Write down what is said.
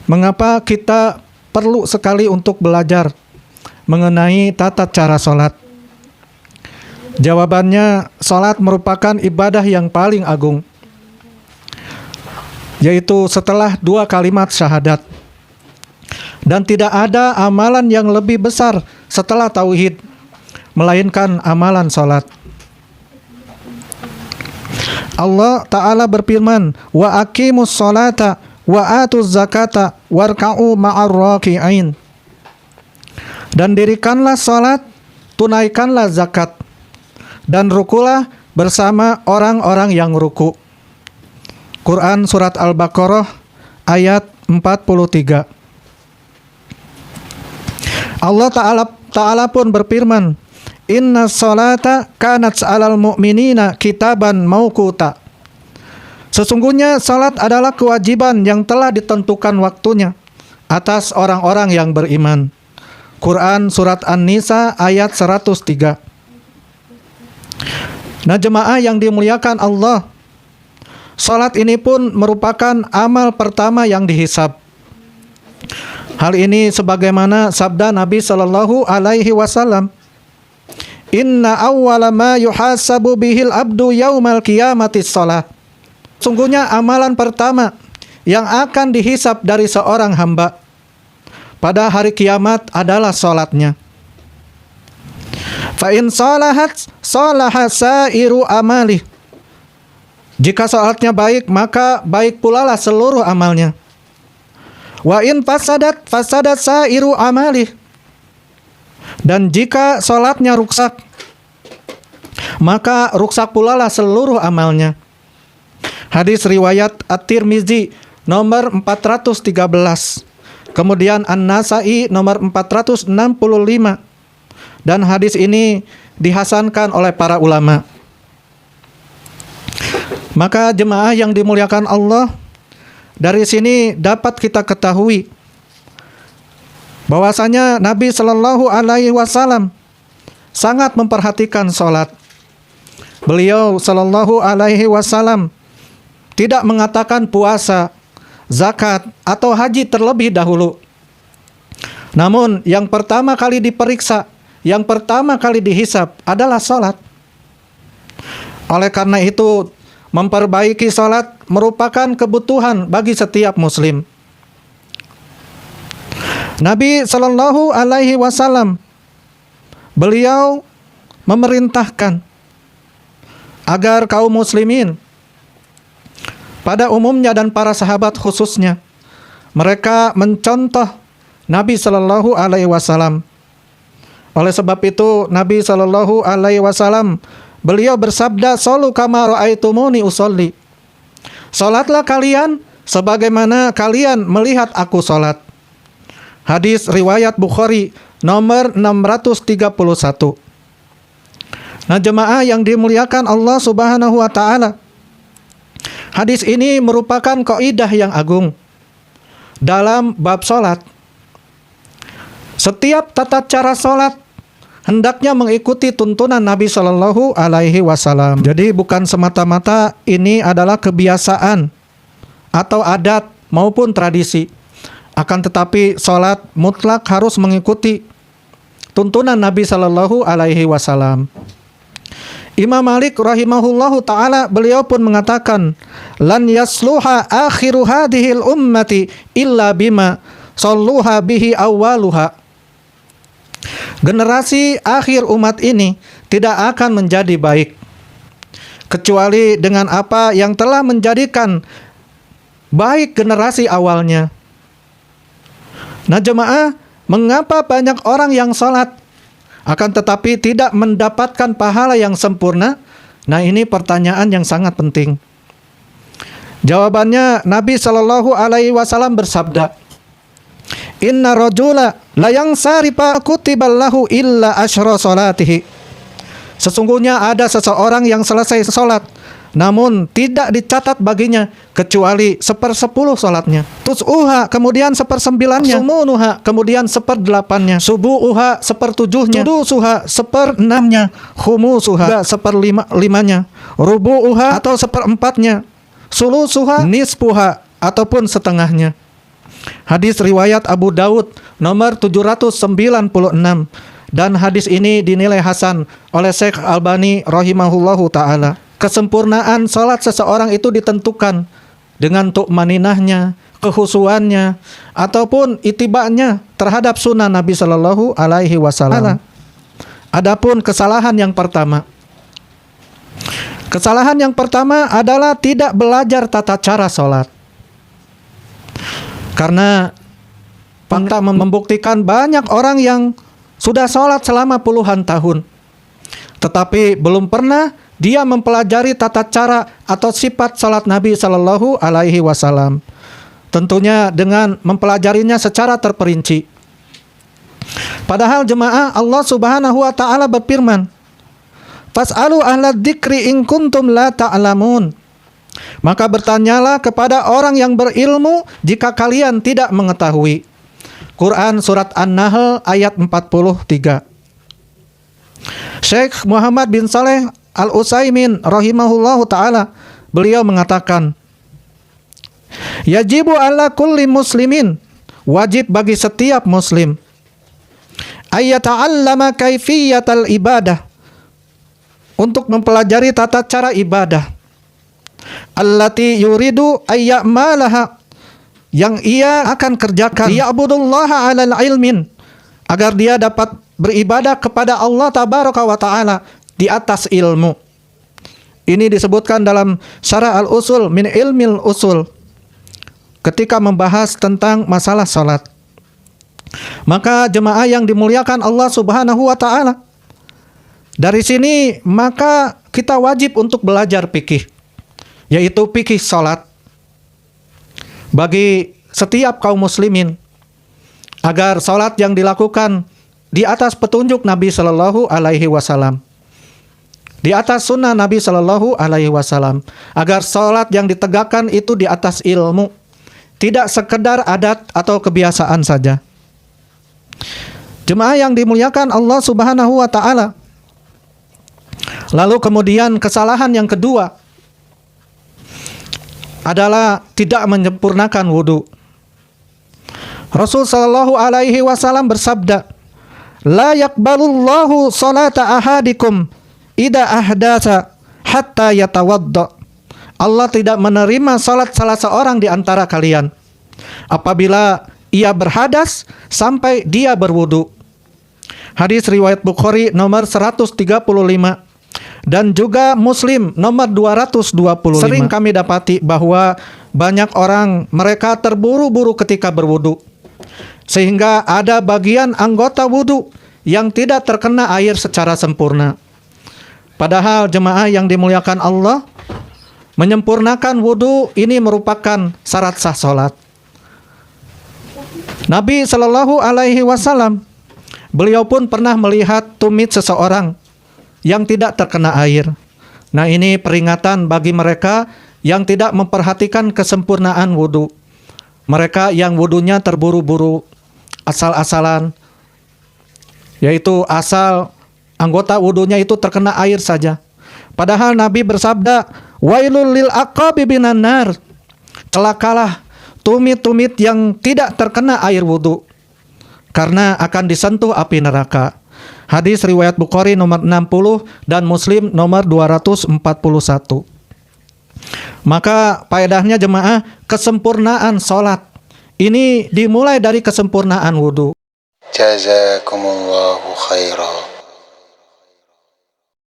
Mengapa kita perlu sekali untuk belajar mengenai tata cara sholat? Jawabannya, sholat merupakan ibadah yang paling agung, yaitu setelah 2 kalimat syahadat. Dan tidak ada amalan yang lebih besar setelah tauhid, melainkan amalan sholat. Allah Ta'ala berfirman, wa aqimus sholata wa atuz zakata warka'u ma'ar raki'in. Dan dirikanlah sholat, tunaikanlah zakat, dan rukulah bersama orang-orang yang ruku. Quran Surat Al-Baqarah ayat 43. Allah Ta'ala pun berfirman, inna sholata kanat 'alal mu'minina kitaban mauquta. Sesungguhnya salat adalah kewajiban yang telah ditentukan waktunya atas orang-orang yang beriman. Quran Surat An-Nisa ayat 103. Nah, jemaah yang dimuliakan Allah, salat ini pun merupakan amal pertama yang dihisab. Hal ini sebagaimana sabda Nabi Shallallahu Alaihi Wasallam, inna awwala ma yuhasabu bihil abdu yaumal qiyamati shalah. Sungguhnya amalan pertama yang akan dihisab dari seorang hamba pada hari kiamat adalah salatnya. Fa in salahat salaha sairu amali. Jika salatnya baik, maka baik pula lah seluruh amalnya. Wa in fasadat fasadat sairu amali. Dan jika salatnya rusak, maka rusak pula lah seluruh amalnya. Hadis riwayat At-Tirmizi nomor 413. Kemudian An-Nasa'i nomor 465. Dan hadis ini dihasankan oleh para ulama. Maka jemaah yang dimuliakan Allah, dari sini dapat kita ketahui bahwasanya Nabi Shallallahu Alaihi Wasallam sangat memperhatikan sholat. Beliau Shallallahu Alaihi Wasallam tidak mengatakan puasa, zakat, atau haji terlebih dahulu. Namun yang pertama kali diperiksa, yang pertama kali dihisab adalah sholat. Oleh karena itu, memperbaiki sholat merupakan kebutuhan bagi setiap muslim. Nabi Shallallahu Alaihi Wasallam, beliau memerintahkan agar kaum muslimin pada umumnya dan para sahabat khususnya, mereka mencontoh Nabi Shallallahu Alaihi Wasallam. Oleh sebab itu, Nabi Shallallahu Alaihi Wasallam beliau bersabda, "Shollu kama ra'aitumuni usolli." Salatlah kalian sebagaimana kalian melihat aku salat. Hadis riwayat Bukhari nomor 631. Nah, jemaah yang dimuliakan Allah Subhanahu wa taala, hadis ini merupakan kaidah yang agung dalam bab salat. Setiap tata cara salat hendaknya mengikuti tuntunan Nabi Shallallahu Alaihi Wasallam. Jadi bukan semata-mata ini adalah kebiasaan atau adat maupun tradisi. Akan tetapi salat mutlak harus mengikuti tuntunan Nabi Shallallahu Alaihi Wasallam. Imam Malik rahimahullahu ta'ala beliau pun mengatakan, lan yasluha akhiru hadhil ummati illa bima salluha bihi awwaluha. Generasi akhir umat ini tidak akan menjadi baik kecuali dengan apa yang telah menjadikan baik generasi awalnya. Nah, jemaah, mengapa banyak orang yang sholat akan tetapi tidak mendapatkan pahala yang sempurna? Nah, ini pertanyaan yang sangat penting. Jawabannya, Nabi Shallallahu Alaihi Wasallam bersabda, inna rajula la yansarifa kutiballahu illa asyra salatihi. Sesungguhnya ada seseorang yang selesai sholat, namun tidak dicatat baginya kecuali 1/10 sholatnya. Tus'uha kemudian 1/9-nya. Sumunuha kemudian 1/8-nya. Subu'uha 1/7-nya. Sudusuha 1/6-nya. Khumusuha 1/5-nya. Rubu'uha atau 1/4-nya. Sulusuha nisfuha ataupun setengahnya. Hadis riwayat Abu Daud nomor 796, dan hadis ini dinilai hasan oleh Syekh Albani rahimahullahu ta'ala. Kesempurnaan salat seseorang itu ditentukan dengan tu'maninahnya, kehusuannya, ataupun itibanya terhadap sunnah Nabi Sallallahu Alaihi Wasallam. Adapun kesalahan yang pertama adalah tidak belajar tata cara salat. Karena fakta membuktikan banyak orang yang sudah sholat selama puluhan tahun, tetapi belum pernah dia mempelajari tata cara atau sifat sholat Nabi Sallallahu Alaihi Wasallam. Tentunya dengan mempelajarinya secara terperinci. Padahal jemaah, Allah Subhanahu Wa Taala berfirman, "Fas'alu ahla dzikri in kuntum la ta'lamun." Maka bertanyalah kepada orang yang berilmu jika kalian tidak mengetahui. Quran surat An-Nahl ayat 43. Syekh Muhammad bin Saleh Al-Utsaimin rahimahullahu ta'ala, beliau mengatakan, yajibu ala kulli muslimin, wajib bagi setiap muslim, ayyata'allama kaifiyatal ibadah, untuk mempelajari tata cara ibadah, allati yuridu ayya'malaha, yang ia akan kerjakan, ya'budullaha 'alal ilmin, agar dia dapat beribadah kepada Allah tabaraka wa taala di atas ilmu. Ini disebutkan dalam Syarah al-Usul min ilmil usul ketika membahas tentang masalah salat. Maka jemaah yang dimuliakan Allah Subhanahu wa taala, dari sini maka kita wajib untuk belajar fikih, yaitu fikih salat bagi setiap kaum muslimin, agar salat yang dilakukan di atas petunjuk Nabi Sallallahu Alaihi Wasallam, di atas sunnah Nabi Sallallahu Alaihi Wasallam, agar salat yang ditegakkan itu di atas ilmu, tidak sekedar adat atau kebiasaan saja. Jemaah yang dimuliakan Allah Subhanahu wa taala. Lalu kemudian kesalahan yang kedua adalah tidak menyempurnakan wudu. Rasul sallallahu alaihi wasallam bersabda, "La yaqbalullahu salata ahadikum idza ahdatsa hatta yatawadda." Allah tidak menerima salat salah seorang di antara kalian apabila ia berhadas sampai dia berwudu. Hadis riwayat Bukhari nomor 135 dan juga Muslim nomor 225. Sering kami dapati bahwa banyak orang mereka terburu-buru ketika berwudu, sehingga ada bagian anggota wudu yang tidak terkena air secara sempurna. Padahal jemaah yang dimuliakan Allah, menyempurnakan wudu ini merupakan syarat sah salat. Nabi Shallallahu Alaihi Wasallam, beliau pun pernah melihat tumit seseorang yang tidak terkena air. Nah, ini peringatan bagi mereka yang tidak memperhatikan kesempurnaan wudu. Mereka yang wudunya terburu-buru, asal-asalan, yaitu asal anggota wudunya itu terkena air saja. Padahal Nabi bersabda, "Wailul lil aqabi binan nar." Celakalah tumit-tumit yang tidak terkena air wudu, karena akan disentuh api neraka. Hadis riwayat Bukhari nomor 60 dan Muslim nomor 241. Maka faedahnya jemaah, kesempurnaan salat ini dimulai dari kesempurnaan wudu. Jazakumullahu khairan.